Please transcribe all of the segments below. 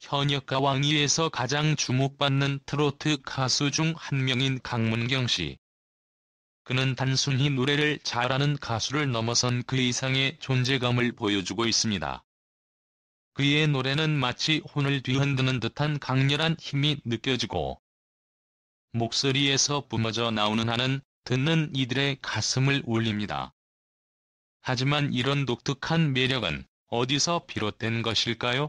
현역 가왕위에서 가장 주목받는 트로트 가수 중 한 명인 강문경 씨. 그는 단순히 노래를 잘하는 가수를 넘어선 그 이상의 존재감을 보여주고 있습니다. 그의 노래는 마치 혼을 뒤흔드는 듯한 강렬한 힘이 느껴지고, 목소리에서 뿜어져 나오는 한은 듣는 이들의 가슴을 울립니다. 하지만 이런 독특한 매력은 어디서 비롯된 것일까요?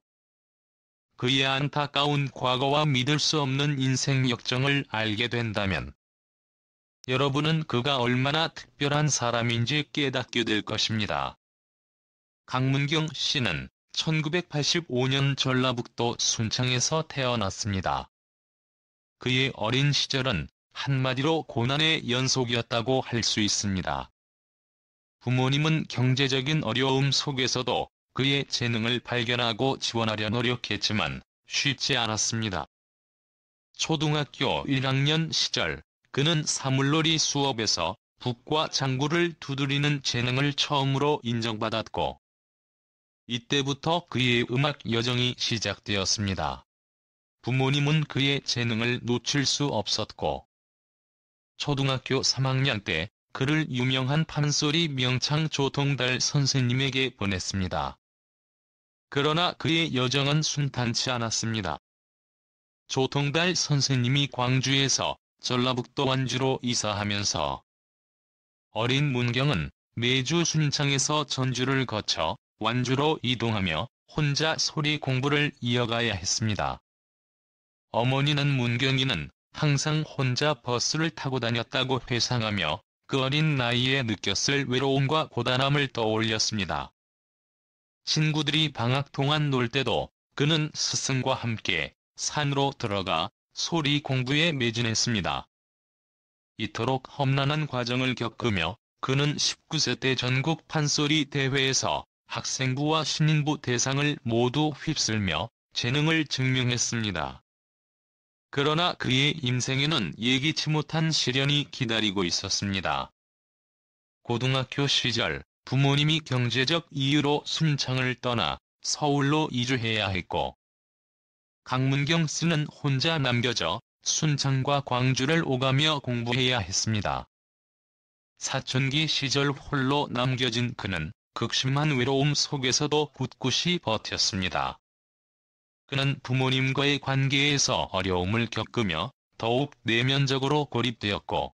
그의 안타까운 과거와 믿을 수 없는 인생 역정을 알게 된다면, 여러분은 그가 얼마나 특별한 사람인지 깨닫게 될 것입니다. 강문경 씨는 1985년 전라북도 순창에서 태어났습니다. 그의 어린 시절은 한마디로 고난의 연속이었다고 할 수 있습니다. 부모님은 경제적인 어려움 속에서도 그의 재능을 발견하고 지원하려 노력했지만 쉽지 않았습니다. 초등학교 1학년 시절, 그는 사물놀이 수업에서 북과 장구를 두드리는 재능을 처음으로 인정받았고, 이때부터 그의 음악 여정이 시작되었습니다. 부모님은 그의 재능을 놓칠 수 없었고, 초등학교 3학년 때 그를 유명한 판소리 명창 조통달 선생님에게 보냈습니다. 그러나 그의 여정은 순탄치 않았습니다. 조통달 선생님이 광주에서 전라북도 완주로 이사하면서 어린 문경은 매주 순창에서 전주를 거쳐 완주로 이동하며 혼자 소리 공부를 이어가야 했습니다. 어머니는 문경이는 항상 혼자 버스를 타고 다녔다고 회상하며 그 어린 나이에 느꼈을 외로움과 고단함을 떠올렸습니다. 친구들이 방학 동안 놀 때도 그는 스승과 함께 산으로 들어가 소리 공부에 매진했습니다. 이토록 험난한 과정을 겪으며 그는 19세 때 전국 판소리 대회에서 학생부와 신인부 대상을 모두 휩쓸며 재능을 증명했습니다. 그러나 그의 인생에는 예기치 못한 시련이 기다리고 있었습니다. 고등학교 시절, 부모님이 경제적 이유로 순창을 떠나 서울로 이주해야 했고, 강문경 씨는 혼자 남겨져 순창과 광주를 오가며 공부해야 했습니다. 사춘기 시절 홀로 남겨진 그는 극심한 외로움 속에서도 굳굳이 버텼습니다. 그는 부모님과의 관계에서 어려움을 겪으며 더욱 내면적으로 고립되었고,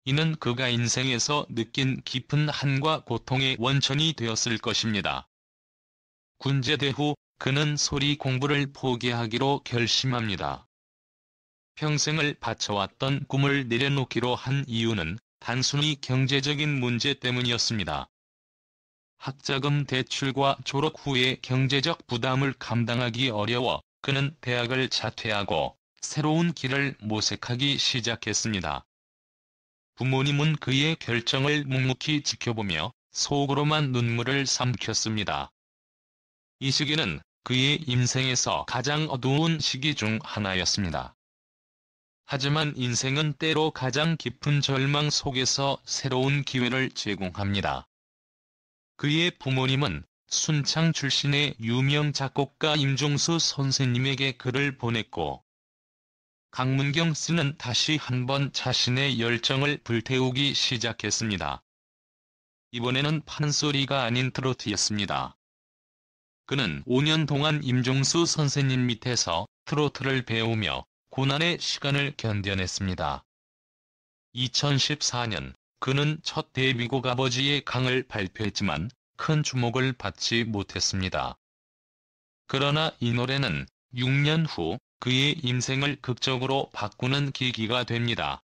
이는 그가 인생에서 느낀 깊은 한과 고통의 원천이 되었을 것입니다. 군제대 후 그는 소리 공부를 포기하기로 결심합니다. 평생을 바쳐왔던 꿈을 내려놓기로 한 이유는 단순히 경제적인 문제 때문이었습니다. 학자금 대출과 졸업 후의 경제적 부담을 감당하기 어려워 그는 대학을 자퇴하고 새로운 길을 모색하기 시작했습니다. 부모님은 그의 결정을 묵묵히 지켜보며 속으로만 눈물을 삼켰습니다. 이 시기는 그의 인생에서 가장 어두운 시기 중 하나였습니다. 하지만 인생은 때로 가장 깊은 절망 속에서 새로운 기회를 제공합니다. 그의 부모님은 순창 출신의 유명 작곡가 임종수 선생님에게 글을 보냈고, 강문경 씨는 다시 한번 자신의 열정을 불태우기 시작했습니다. 이번에는 판소리가 아닌 트로트였습니다. 그는 5년 동안 임종수 선생님 밑에서 트로트를 배우며 고난의 시간을 견뎌냈습니다. 2014년, 그는 첫 데뷔곡 아버지의 강을 발표했지만 큰 주목을 받지 못했습니다. 그러나 이 노래는 6년 후 그의 인생을 극적으로 바꾸는 계기가 됩니다.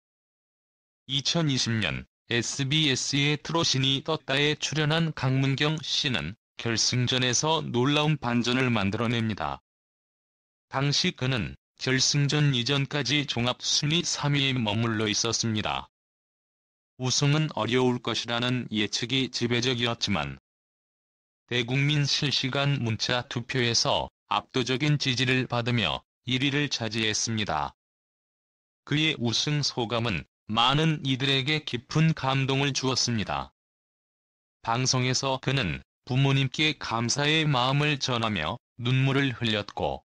2020년 SBS의 트롯신이 떴다에 출연한 강문경 씨는 결승전에서 놀라운 반전을 만들어냅니다. 당시 그는 결승전 이전까지 종합 순위 3위에 머물러 있었습니다. 우승은 어려울 것이라는 예측이 지배적이었지만, 대국민 실시간 문자 투표에서 압도적인 지지를 받으며 1위를 차지했습니다. 그의 우승 소감은 많은 이들에게 깊은 감동을 주었습니다. 방송에서 그는 부모님께 감사의 마음을 전하며 눈물을 흘렸고,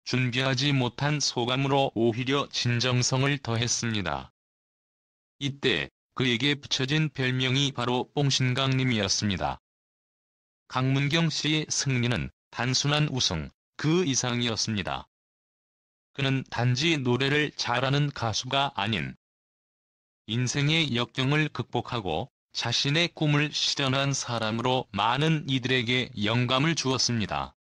준비하지 못한 소감으로 오히려 진정성을 더했습니다. 이때 그에게 붙여진 별명이 바로 뽕신강님이었습니다. 강문경 씨의 승리는 단순한 우승, 그 이상이었습니다. 그는 단지 노래를 잘하는 가수가 아닌 인생의 역경을 극복하고 자신의 꿈을 실현한 사람으로 많은 이들에게 영감을 주었습니다.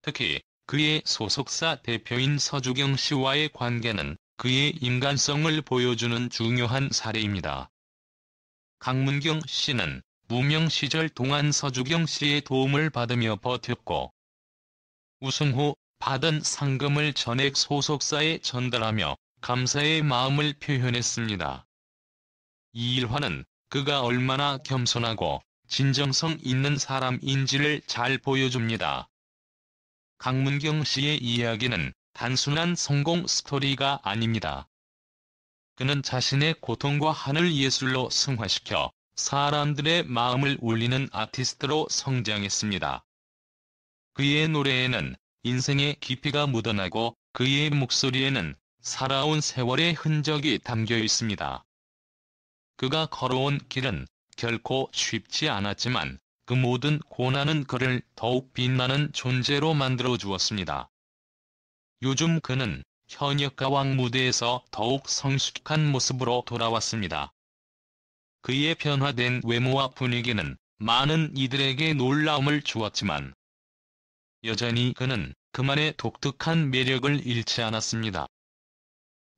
특히 그의 소속사 대표인 서주경 씨와의 관계는 그의 인간성을 보여주는 중요한 사례입니다. 강문경 씨는 무명 시절 동안 서주경 씨의 도움을 받으며 버텼고 우승 후 받은 상금을 전액 소속사에 전달하며 감사의 마음을 표현했습니다. 이 일화는 그가 얼마나 겸손하고 진정성 있는 사람인지를 잘 보여줍니다. 강문경 씨의 이야기는 단순한 성공 스토리가 아닙니다. 그는 자신의 고통과 한을 예술로 승화시켜 사람들의 마음을 울리는 아티스트로 성장했습니다. 그의 노래에는 인생의 깊이가 묻어나고 그의 목소리에는 살아온 세월의 흔적이 담겨 있습니다. 그가 걸어온 길은 결코 쉽지 않았지만 그 모든 고난은 그를 더욱 빛나는 존재로 만들어 주었습니다. 요즘 그는 현역가왕 무대에서 더욱 성숙한 모습으로 돌아왔습니다. 그의 변화된 외모와 분위기는 많은 이들에게 놀라움을 주었지만 여전히 그는 그만의 독특한 매력을 잃지 않았습니다.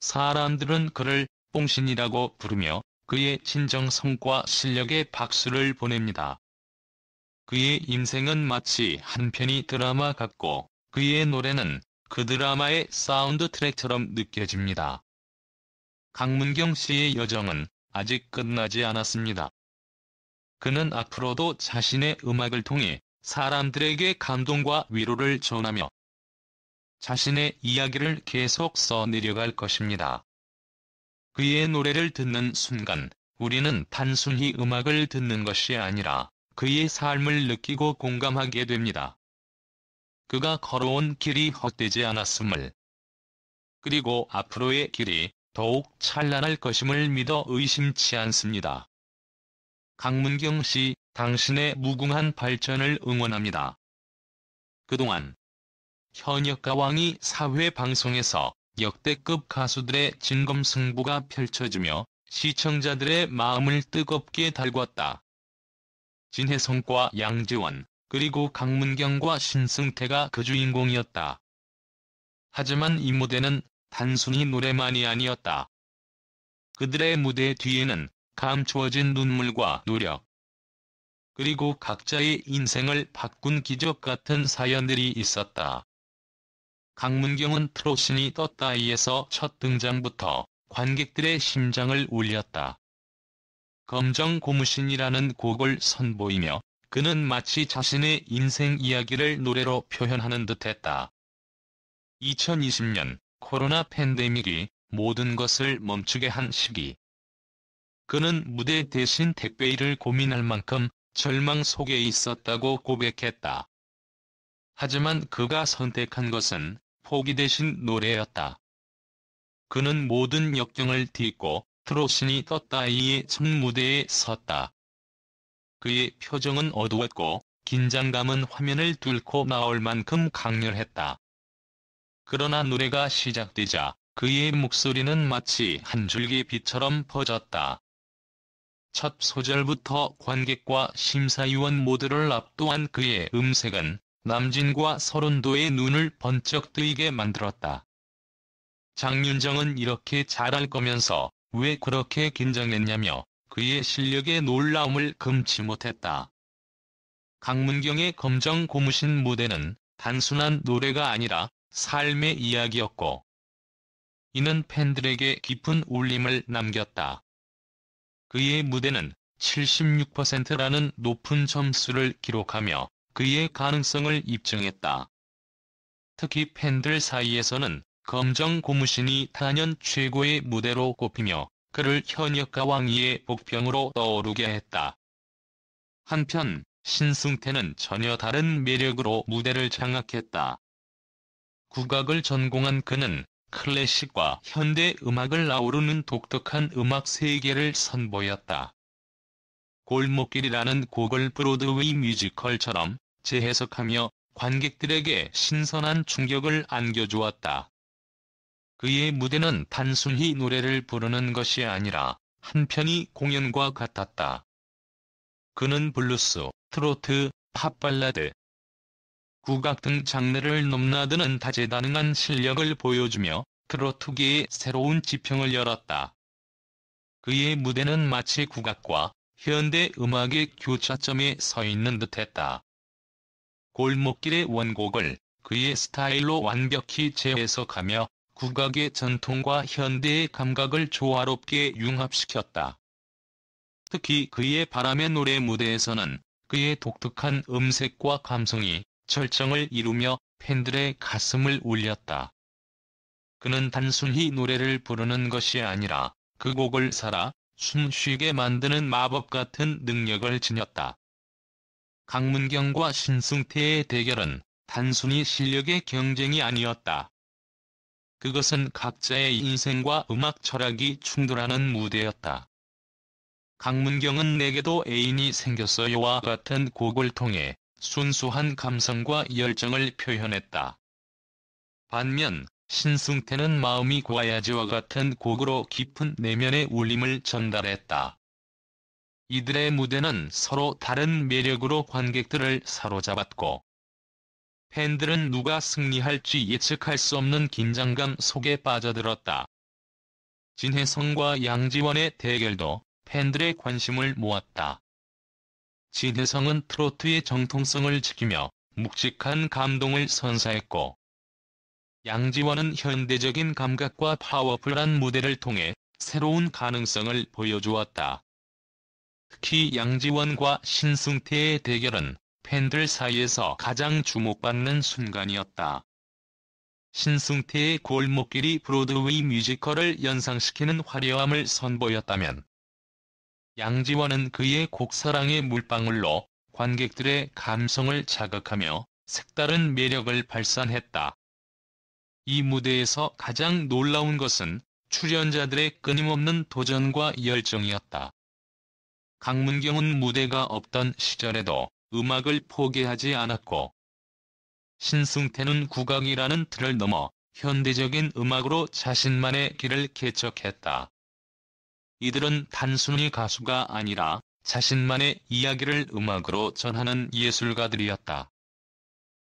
사람들은 그를 뽕신이라고 부르며 그의 진정성과 실력에 박수를 보냅니다. 그의 인생은 마치 한 편의 드라마 같고 그의 노래는 그 드라마의 사운드 트랙처럼 느껴집니다. 강문경 씨의 여정은 아직 끝나지 않았습니다. 그는 앞으로도 자신의 음악을 통해 사람들에게 감동과 위로를 전하며 자신의 이야기를 계속 써내려갈 것입니다. 그의 노래를 듣는 순간 우리는 단순히 음악을 듣는 것이 아니라 그의 삶을 느끼고 공감하게 됩니다. 그가 걸어온 길이 헛되지 않았음을, 그리고 앞으로의 길이 더욱 찬란할 것임을 믿어 의심치 않습니다. 강문경 씨, 당신의 무궁한 발전을 응원합니다. 그동안 현역가왕이 사회방송에서 역대급 가수들의 진검승부가 펼쳐지며 시청자들의 마음을 뜨겁게 달궜다. 진혜성과 양지원, 그리고 강문경과 신승태가 그 주인공이었다. 하지만 이 무대는 단순히 노래만이 아니었다. 그들의 무대 뒤에는 감추어진 눈물과 노력, 그리고 각자의 인생을 바꾼 기적 같은 사연들이 있었다. 강문경은 트롯신이 떴다이에서 첫 등장부터 관객들의 심장을 울렸다. 검정 고무신이라는 곡을 선보이며 그는 마치 자신의 인생 이야기를 노래로 표현하는 듯했다. 2020년 코로나 팬데믹이 모든 것을 멈추게 한 시기. 그는 무대 대신 택배일을 고민할 만큼 절망 속에 있었다고 고백했다. 하지만 그가 선택한 것은 포기 대신 노래였다. 그는 모든 역경을 딛고 트롯신이 떴다이의 첫 무대에 섰다. 그의 표정은 어두웠고 긴장감은 화면을 뚫고 나올 만큼 강렬했다. 그러나 노래가 시작되자 그의 목소리는 마치 한 줄기 빛처럼 퍼졌다. 첫 소절부터 관객과 심사위원 모두를 압도한 그의 음색은 남진과 서른도의 눈을 번쩍 뜨이게 만들었다. 장윤정은 이렇게 잘할 거면서 왜 그렇게 긴장했냐며 그의 실력에 놀라움을 금치 못했다. 강문경의 검정 고무신 무대는 단순한 노래가 아니라 삶의 이야기였고 이는 팬들에게 깊은 울림을 남겼다. 그의 무대는 76%라는 높은 점수를 기록하며 그의 가능성을 입증했다. 특히 팬들 사이에서는 검정 고무신이 단연 최고의 무대로 꼽히며 그를 현역가왕이의 복병으로 떠오르게 했다. 한편 신승태는 전혀 다른 매력으로 무대를 장악했다. 국악을 전공한 그는 클래식과 현대 음악을 아우르는 독특한 음악 세계를 선보였다. 골목길이라는 곡을 브로드웨이 뮤지컬처럼 재해석하며 관객들에게 신선한 충격을 안겨주었다. 그의 무대는 단순히 노래를 부르는 것이 아니라 한편의 공연과 같았다. 그는 블루스, 트로트, 팝발라드, 국악 등 장르를 넘나드는 다재다능한 실력을 보여주며 트로트계에 새로운 지평을 열었다. 그의 무대는 마치 국악과 현대 음악의 교차점에 서 있는 듯했다. 골목길의 원곡을 그의 스타일로 완벽히 재해석하며 국악의 전통과 현대의 감각을 조화롭게 융합시켰다. 특히 그의 바람의 노래 무대에서는 그의 독특한 음색과 감성이 절정을 이루며 팬들의 가슴을 울렸다. 그는 단순히 노래를 부르는 것이 아니라 그 곡을 살아 숨쉬게 만드는 마법 같은 능력을 지녔다. 강문경과 신승태의 대결은 단순히 실력의 경쟁이 아니었다. 그것은 각자의 인생과 음악 철학이 충돌하는 무대였다. 강문경은 내게도 애인이 생겼어요와 같은 곡을 통해 순수한 감성과 열정을 표현했다. 반면 신승태는 마음이 고와야지와 같은 곡으로 깊은 내면의 울림을 전달했다. 이들의 무대는 서로 다른 매력으로 관객들을 사로잡았고, 팬들은 누가 승리할지 예측할 수 없는 긴장감 속에 빠져들었다. 진혜성과 양지원의 대결도 팬들의 관심을 모았다. 진혜성은 트로트의 정통성을 지키며 묵직한 감동을 선사했고, 양지원은 현대적인 감각과 파워풀한 무대를 통해 새로운 가능성을 보여주었다. 특히 양지원과 신승태의 대결은 팬들 사이에서 가장 주목받는 순간이었다. 신승태의 골목길이 브로드웨이 뮤지컬을 연상시키는 화려함을 선보였다면, 양지원은 그의 곡사랑의 물방울로 관객들의 감성을 자극하며 색다른 매력을 발산했다. 이 무대에서 가장 놀라운 것은 출연자들의 끊임없는 도전과 열정이었다. 강문경은 무대가 없던 시절에도 음악을 포기하지 않았고, 신승태는 국악이라는 틀을 넘어 현대적인 음악으로 자신만의 길을 개척했다. 이들은 단순히 가수가 아니라 자신만의 이야기를 음악으로 전하는 예술가들이었다.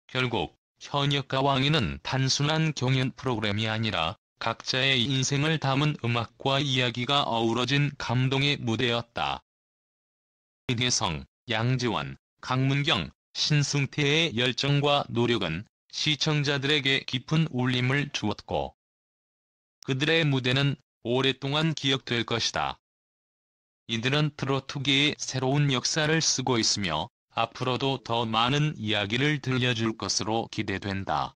결국 현역과 왕위는 단순한 경연 프로그램이 아니라 각자의 인생을 담은 음악과 이야기가 어우러진 감동의 무대였다. 진혜성, 양지원, 강문경, 신승태의 열정과 노력은 시청자들에게 깊은 울림을 주었고, 그들의 무대는 오랫동안 기억될 것이다. 이들은 트로트계의 새로운 역사를 쓰고 있으며 앞으로도 더 많은 이야기를 들려줄 것으로 기대된다.